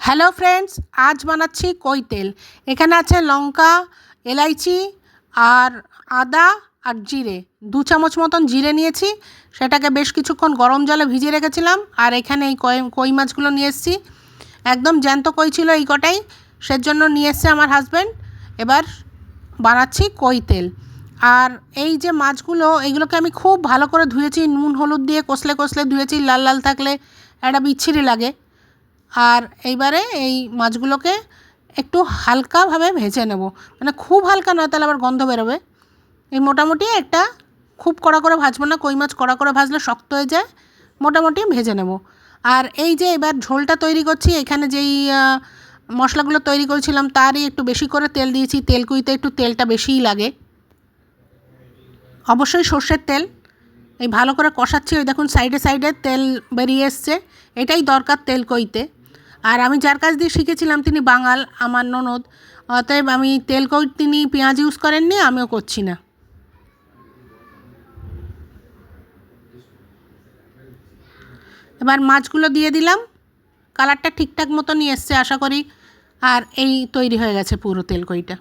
Hello friends, আজ বানাচ্ছি কই তেল। এখানে আছে লঙ্কা, এলাইচি আর আদা আর জিরে। 2 চামচ মতন জিরে নিয়েছি, সেটাকে বেশ কিছুক্ষণ গরম জলে ভিজিয়ে রেখেছিলাম। আর এখানে এই কই মাছগুলো নিয়ে এসেছি, একদম জ্যান্ত কই ছিল এই কটাই, সেজন্য নিয়ে এসছে আমার হাজব্যান্ড। এবার বানাচ্ছি কই তেল। আর এই যে মাছগুলো, এইগুলোকে আমি খুব ভালো করে ধুয়েছি, নুন হলুদ দিয়ে কষলে কষলে ধুয়েছি। লাল লাল থাকলে একটা বিচ্ছিরি লাগে। আর এইবারে এই মাছগুলোকে একটু হালকাভাবে ভেজে নেব, মানে খুব হালকা নয়, তাহলে আবার গন্ধ বেরোবে। এই মোটামুটি একটা, খুব কড়া করে ভাজবো না, কই মাছ কড়া করে ভাজলে শক্ত হয়ে যায়, মোটামুটি ভেজে নেব। আর এই যে এবার ঝোলটা তৈরি করছি, এখানে যেই মশলাগুলো তৈরি করেছিলাম তারই একটু বেশি করে তেল দিয়েছি। তেলকুইতে একটু তেলটা বেশিই লাগে, অবশ্যই সর্ষের তেল। এই ভালো করে কষাচ্ছি, ওই দেখুন সাইডে সাইডে তেল বেরিয়ে এসছে, এটাই দরকার তেল কইতে। আর আমি যার কাছ দিয়ে শিখেছিলাম তিনি বাঙাল, আমার ননদ, অতএব আমি তেল কই, তিনি পেঁয়াজ ইউজ করেননি, আমিও করছি না। এবার মাছগুলো দিয়ে দিলাম, কালারটা ঠিকঠাক মতো নিয়ে এসছে আশা করি। আর এই তৈরি হয়ে গেছে পুরো তেল কইটা।